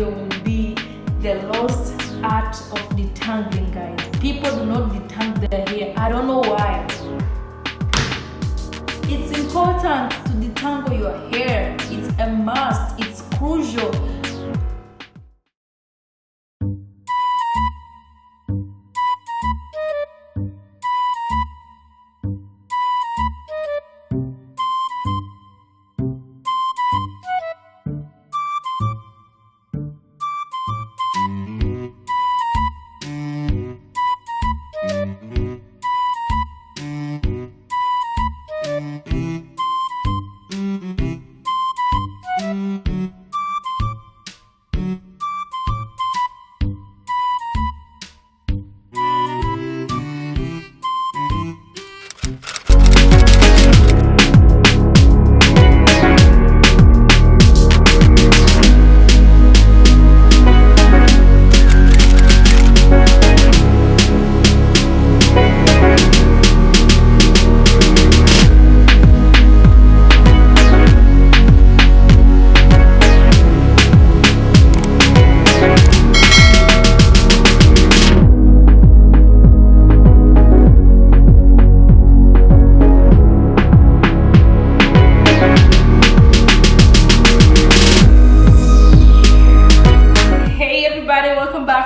video will be the lost art of detangling, guys. People do not detangle their hair. I don't know why. It's important to detangle your hair. It's a must. It's crucial.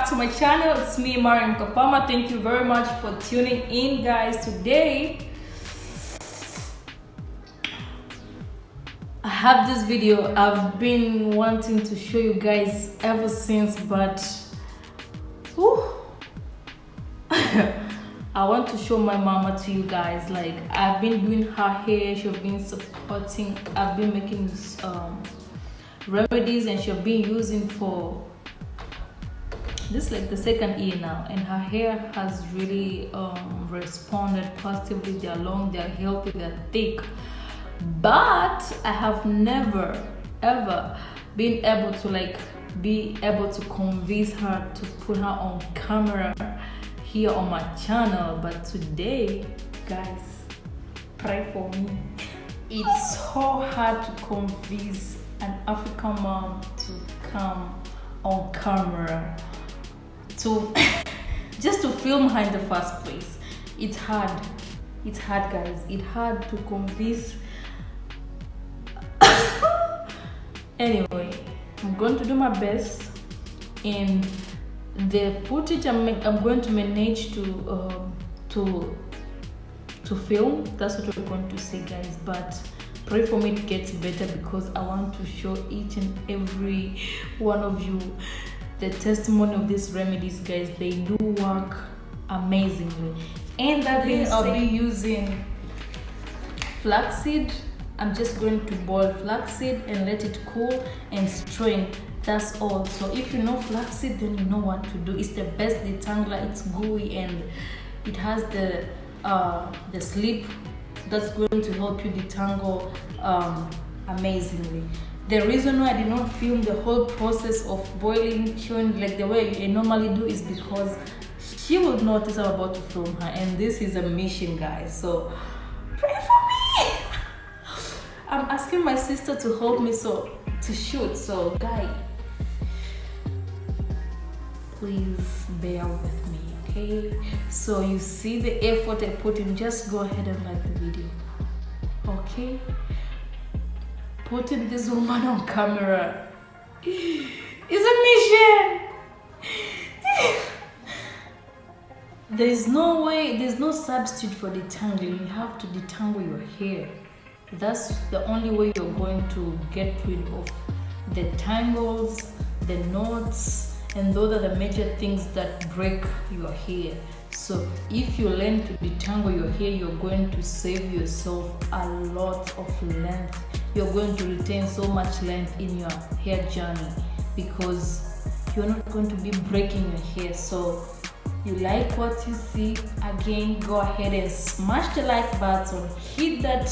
To my channel, it's me, Mariam Kapama. Thank you very much for tuning in, guys. Today I have this video I've been wanting to show you guys ever since, but I want to show my mama to you guys. Like, I've been doing her hair, she's been supporting, I've been making remedies, and she's been using for this like the second year now, and her hair has really responded positively. They're long, they're healthy, they're thick, but I have never ever been able to convince her to put her on camera here on my channel. But today, guys, pray for me. It's so hard to convince an African mom to come on camera to just to film her in the first place. It's hard guys. It's hard to convince. Anyway, I'm going to do my best, and the footage I'm going to manage to film. That's what we're going to see, guys. But pray for me to get better, because I want to show each and every one of you the testimony of these remedies, guys. They do work amazingly. And that day I'll be using flaxseed. I'm just going to boil flaxseed and let it cool and strain. That's all. So if you know flaxseed, then you know what to do. It's the best detangler. It's gooey, and it has the slip that's going to help you detangle amazingly. The reason why I did not film the whole process of boiling, showing like the way I normally do, is because she will notice I'm about to film her, and this is a mission, guys. So pray for me. I'm asking my sister to help me to shoot. So guys, please bear with me, okay? So you see the effort I put in. Just go ahead and like the video, okay? Putting this woman on camera is a mission. There's no way, there's no substitute for detangling. You have to detangle your hair. That's the only way you're going to get rid of the tangles, the knots, and those are the major things that break your hair. So if you learn to detangle your hair, you're going to save yourself a lot of length. You're going to retain so much length in your hair journey, because you're not going to be breaking your hair. So you like what you see, again, go ahead and smash the like button, hit that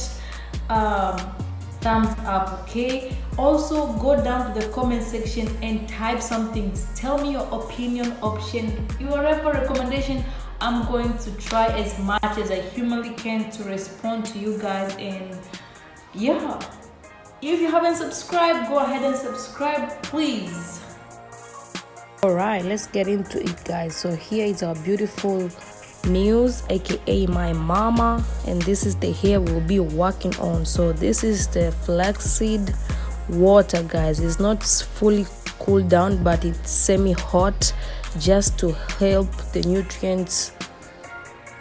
thumbs up, okay? Also go down to the comment section and type something. Tell me your opinion, option, your recommendation. I'm going to try as much as I humanly can to respond to you guys. And yeah, if you haven't subscribed, go ahead and subscribe, please. Alright, let's get into it, guys. So here is our beautiful Muse, aka my mama, and this is the hair we'll be working on. So this is the flaxseed water, guys. It's not fully cooled down, but it's semi-hot, just to help the nutrients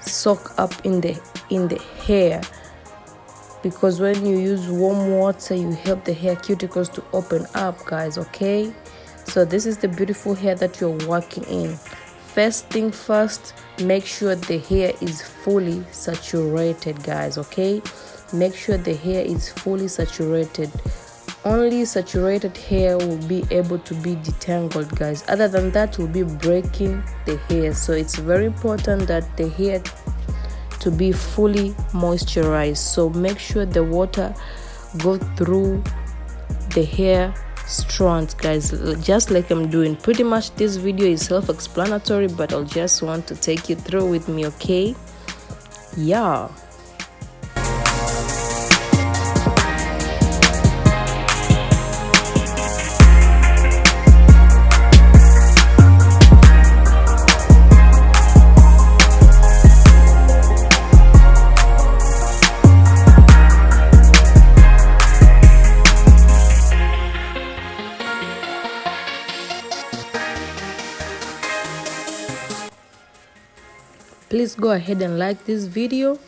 soak up in the hair, because when you use warm water, you help the hair cuticles to open up, guys. Okay, so this is the beautiful hair that you're working in. First thing first, make sure the hair is fully saturated, guys. Okay, make sure the hair is fully saturated. Only saturated hair will be able to be detangled, guys. Other than that, will be breaking the hair. So it's very important that the hair to be fully moisturized. So make sure the water go through the hair strands, guys, just like I'm doing. Pretty much this video is self-explanatory, but I'll just want to take you through with me. Okay, yeah. Please go ahead and like this video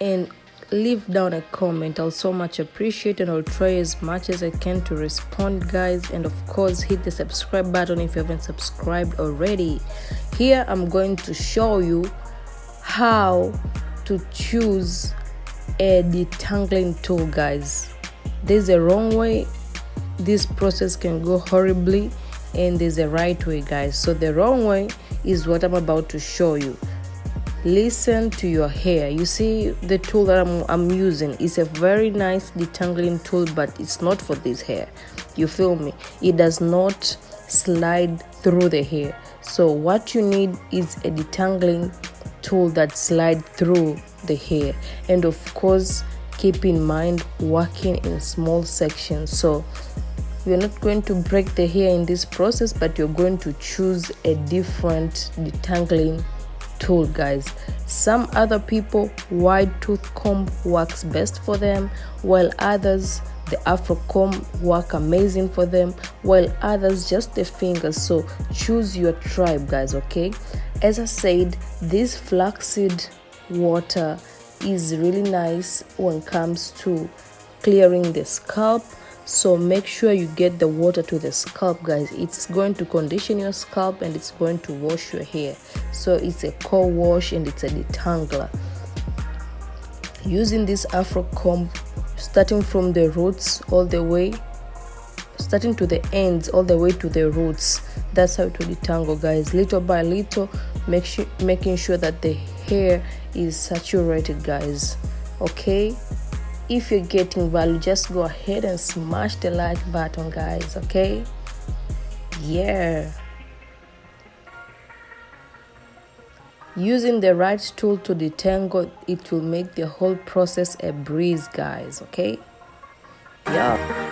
and leave down a comment. I'll so much appreciate, and I'll try as much as I can to respond, guys. And of course, hit the subscribe button if you haven't subscribed already. Here I'm going to show you how to choose a detangling tool, guys. There's a wrong way this process can go horribly, and there's a right way, guys. So the wrong way is what I'm about to show you. Listen to your hair. You see, the tool that I'm using is a very nice detangling tool, but it's not for this hair. You feel me? It does not slide through the hair. So what you need is a detangling tool that slides through the hair. And of course, keep in mind working in small sections. So you're not going to break the hair in this process, but you're going to choose a different detangling tool, guys. Some other people, wide tooth comb works best for them, while others, the afro comb work amazing for them, while others just the fingers. So choose your tribe, guys. Okay, as I said, this flaxseed water is really nice when it comes to clearing the scalp. So make sure you get the water to the scalp, guys. It's going to condition your scalp and it's going to wash your hair. So it's a core wash and it's a detangler. Using this afro comb, starting from the roots all the way, starting to the ends all the way to the roots, that's how to detangle, guys. Little by little, making sure that the hair is saturated, guys. Okay, if you're getting value, just go ahead and smash the like button, guys. Okay, yeah. Using the right tool to detangle, it will make the whole process a breeze, guys. Okay, yeah.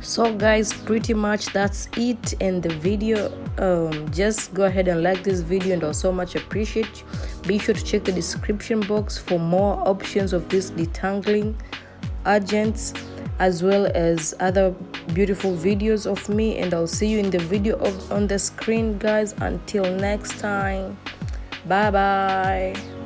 So guys, pretty much that's it in the video. Just go ahead and like this video, and I'll so much appreciate. Be sure to check the description box for more options of this detangling agents. as well as other beautiful videos of me, and I'll see you in the video on the screen, guys. Until next time, bye bye.